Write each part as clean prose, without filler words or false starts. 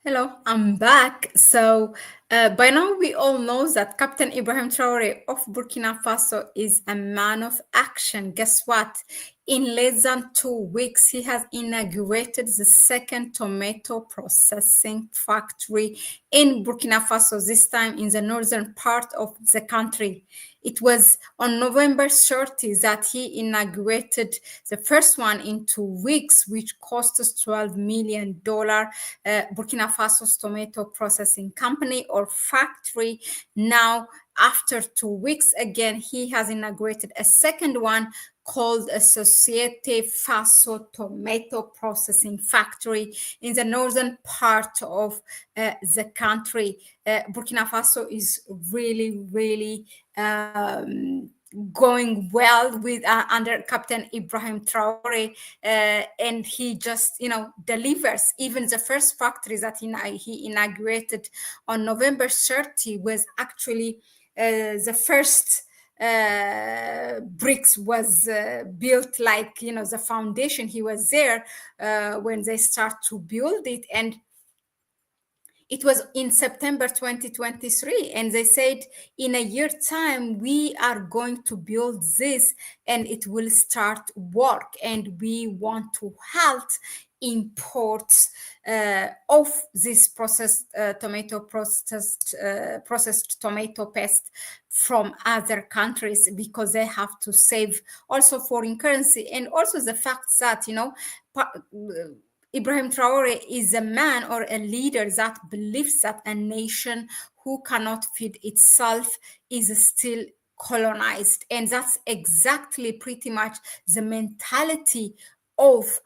Hello, I'm back. By now we all know that Captain Ibrahim Traore of Burkina Faso is a man of action. Guess what? In less than 2 weeks, he has inaugurated the second tomato processing factory in Burkina Faso, this time in the northern part of the country. It was on November 30 that he inaugurated the first one in 2 weeks, which cost us $12 million. Burkina Faso's tomato processing company or factory. Now, after 2 weeks, again, he has inaugurated a second one called a Societe Faso tomato processing factory in the northern part of the country. Burkina Faso is really going well with under Captain Ibrahim Traore, and he just delivers. Even the first factory that he inaugurated on November 30 was actually the first bricks was built, like the foundation. He was there when they start to build it, and it was in September 2023, and they said in a year time we are going to build this and it will start work, and we want to halt imports of this processed tomato paste from other countries, because they have to save also foreign currency, and also the fact that Ibrahim Traore is a man or a leader that believes that a nation who cannot feed itself is still colonized. And that's exactly pretty much the mentality of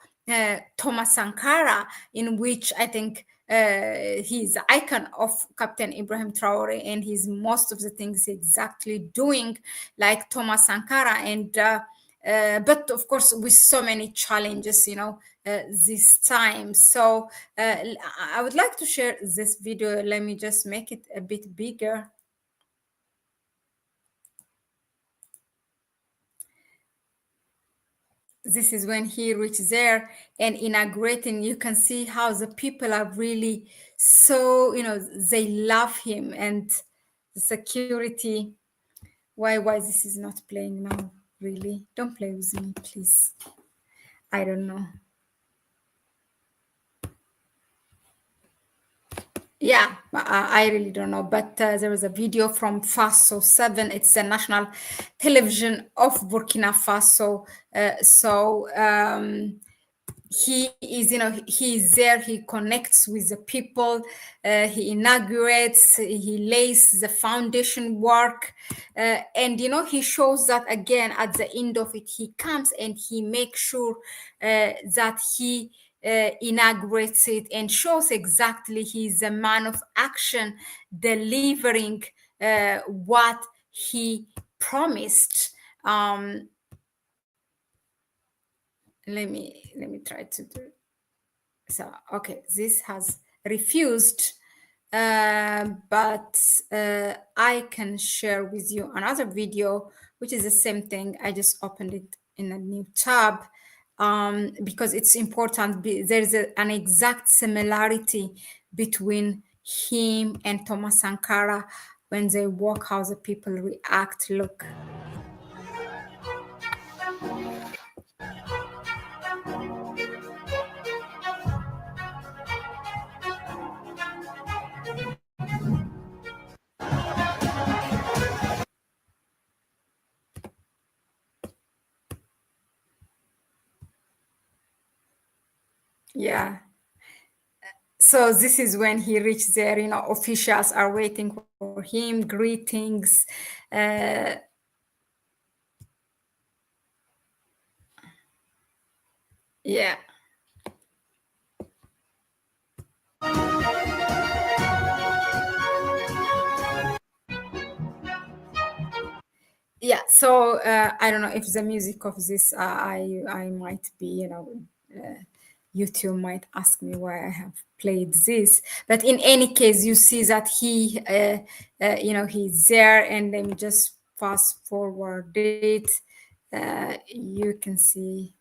Thomas Sankara, in which I think he's the icon of Captain Ibrahim Traore, and he's most of the things exactly doing like Thomas Sankara. And but of course, with so many challenges, this time. So I would like to share this video. Let me just make it a bit bigger. This is when he reached there and inaugurating. You can see how the people are really so, they love him, and the security. Why this is not playing now? Really, don't play with me, please. I don't know. Yeah, I really don't know, but there was a video from Faso 7. It's the national television of Burkina Faso. He is, he's there, he connects with the people, he inaugurates, he lays the foundation work, and he shows that again at the end of it. He comes and he makes sure that he inaugurates it and shows exactly he's a man of action, delivering what he promised. Let me try to do. So okay, this has refused, but I can share with you another video which is the same thing. I just opened it in a new tab because it's important. There's an exact similarity between him and Thomas Sankara. When they walk, how the people react. Look. Yeah. So this is when he reached there. Officials are waiting for him. Greetings. Yeah. Yeah. So I don't know if the music of this, I might be, YouTube might ask me why I have played this. But in any case, you see that he, he's there, and let me just fast forward it. You can see.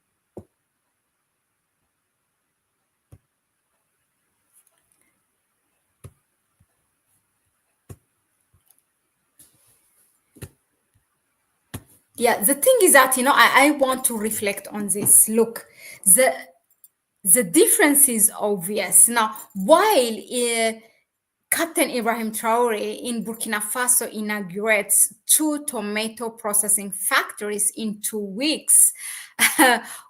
Yeah, the thing is that, I want to reflect on this. Look, the the difference is obvious. Now, while Captain Ibrahim Traore in Burkina Faso inaugurates two tomato processing factories in 2 weeks,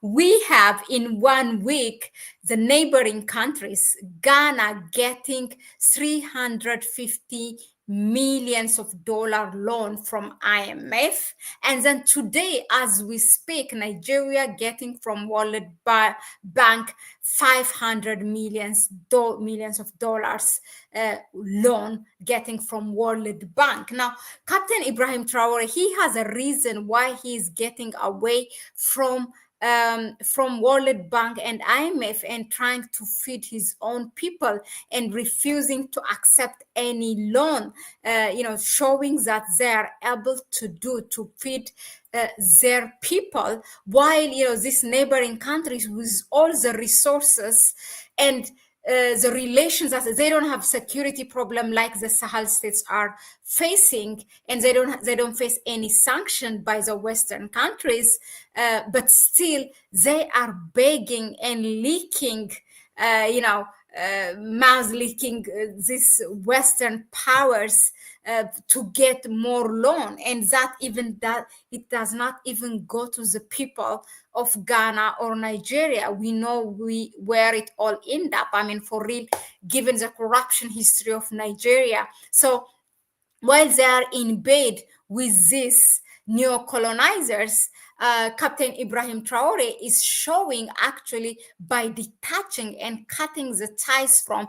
we have in 1 week the neighboring countries, Ghana getting 350 millions of dollar loan from IMF, and then today as we speak Nigeria getting from Bank 500 millions of dollars loan getting from World Bank. Now, Captain Ibrahim Traore, he has a reason why he is getting away from World Bank and IMF and trying to feed his own people and refusing to accept any loan, showing that they are able to feed their people, while these neighboring countries with all the resources and the relations, that they don't have security problem like the Sahel states are facing, and they don't face any sanction by the Western countries, but still they are begging and leaking, mouth leaking these Western powers to get more loan, and that it does not even go to the people of Ghana or Nigeria. We know where it all end up. I mean, for real, given the corruption history of Nigeria. So while they are in bed with these neo-colonizers, Captain Ibrahim Traore is showing actually by detaching and cutting the ties from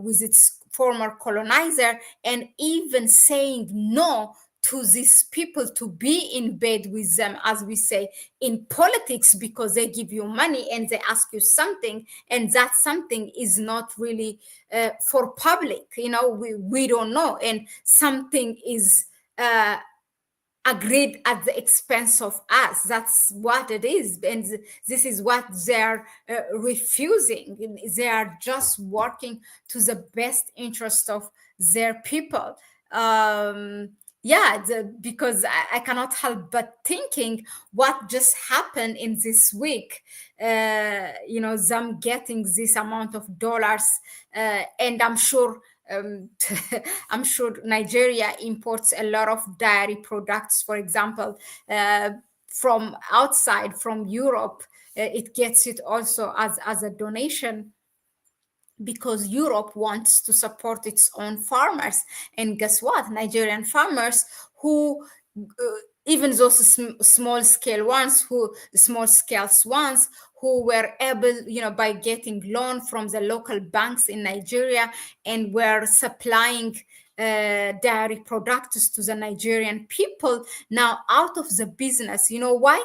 with its former colonizer, and even saying no to these people to be in bed with them, as we say in politics, because they give you money and they ask you something, and that something is not really for public. We don't know, and something is agreed at the expense of us. That's what it is, and this is what they're refusing. They are just working to the best interest of their people. Because I cannot help but thinking what just happened in this week. Them getting this amount of dollars, and I'm sure I'm sure Nigeria imports a lot of dairy products, for example, from outside, from Europe. It gets it also as a donation, because Europe wants to support its own farmers. And guess what? Nigerian farmers who, even those small scale ones who were able, by getting loan from the local banks in Nigeria, and were supplying dairy products to the Nigerian people, now out of the business. You know why?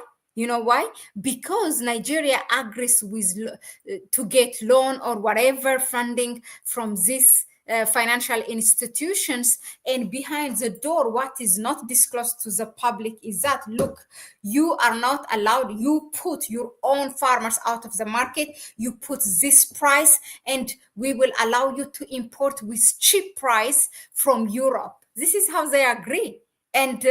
Because Nigeria agrees with to get loan or whatever funding from this financial institutions, and behind the door, what is not disclosed to the public is that, look, you are not allowed, you put your own farmers out of the market, you put this price, and we will allow you to import with cheap price from Europe. This is how they agree. And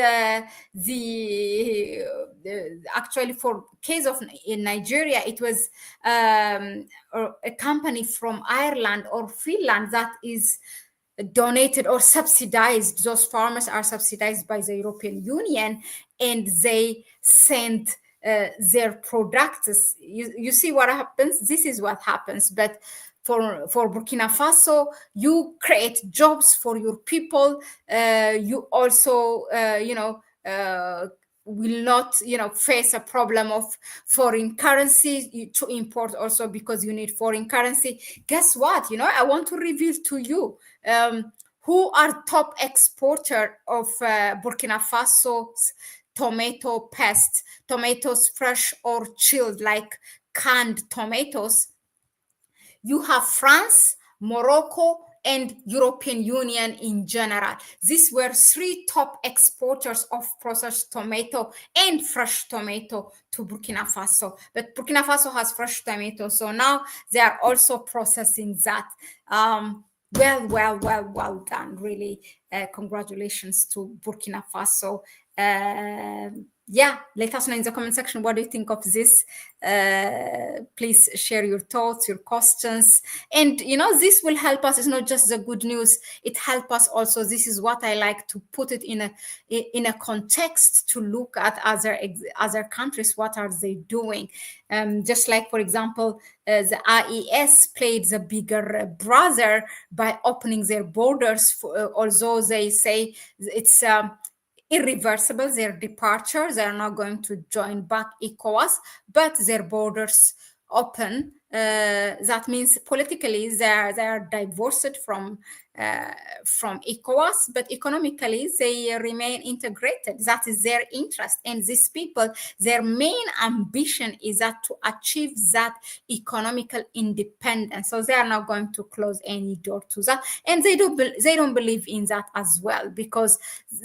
actually, for case of in Nigeria, it was a company from Ireland or Finland that is donated or subsidized. Those farmers are subsidized by the European Union, and they send their products. You see what happens? This is what happens. But for Burkina Faso, you create jobs for your people. You also, will not, face a problem of foreign currency to import, also because you need foreign currency. Guess what? I want to reveal to you who are top exporter of Burkina Faso's tomato pest, tomatoes fresh or chilled, like canned tomatoes. You have France, Morocco, and European Union in general. These were three top exporters of processed tomato and fresh tomato to Burkina Faso. But Burkina Faso has fresh tomato, so now they are also processing that. Well done, really. Congratulations to Burkina Faso. Yeah, let us know in the comment section what do you think of this. Please share your thoughts, your questions, and this will help us. It's not just the good news; it helps us also. This is what I like to put it in a context to look at other countries. What are they doing? Just like, for example, the IES played the bigger brother by opening their borders, although they say it's. Irreversible, their departure. They are not going to join back ECOWAS, but their borders open. That means politically they are divorced from ECOWAS, but economically they remain integrated. That is their interest. And these people, their main ambition is that to achieve that economical independence. So they are not going to close any door to that. And they don't believe in that as well, because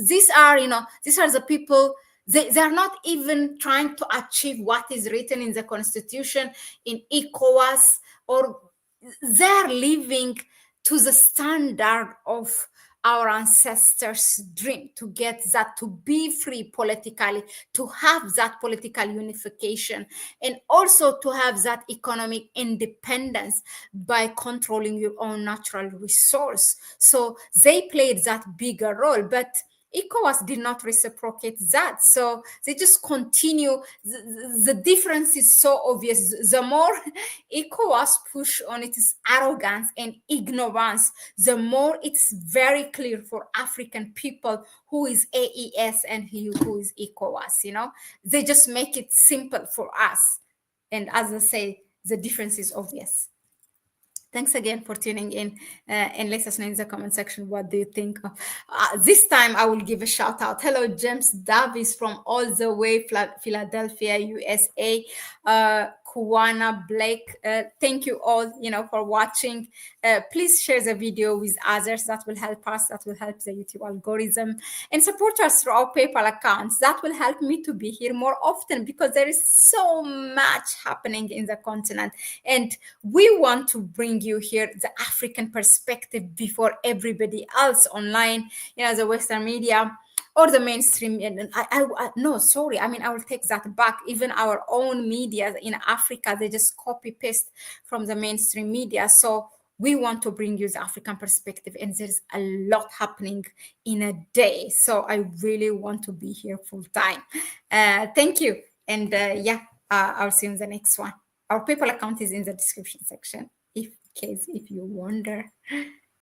these are the people. They are not even trying to achieve what is written in the constitution in ECOWAS, or they're living to the standard of our ancestors' dream, to get that, to be free politically, to have that political unification, and also to have that economic independence by controlling your own natural resource. So they played that bigger role, but ECOWAS did not reciprocate that. So they just continue. The difference is so obvious. The more ECOWAS push on its arrogance and ignorance, the more it's very clear for African people who is AES and who is ECOWAS. They just make it simple for us. And as I say, the difference is obvious. Thanks again for tuning in, and let us know in the comment section what do you think of. This time I will give a shout out. Hello, James Davis from all the way Philadelphia, USA. Kuwana Blake, thank you all for watching. Please share the video with others. That will help us. That will help the YouTube algorithm, and support us through our PayPal accounts. That will help me to be here more often, because there is so much happening in the continent, and we want to bring you here the African perspective before everybody else online, the Western media or the mainstream. And no, sorry, I will take that back. Even our own media in Africa, they just copy paste from the mainstream media. So we want to bring you the African perspective, and there's a lot happening in a day. So I really want to be here full time. Thank you. And I'll see you in the next one. Our PayPal account is in the description section, if you wonder.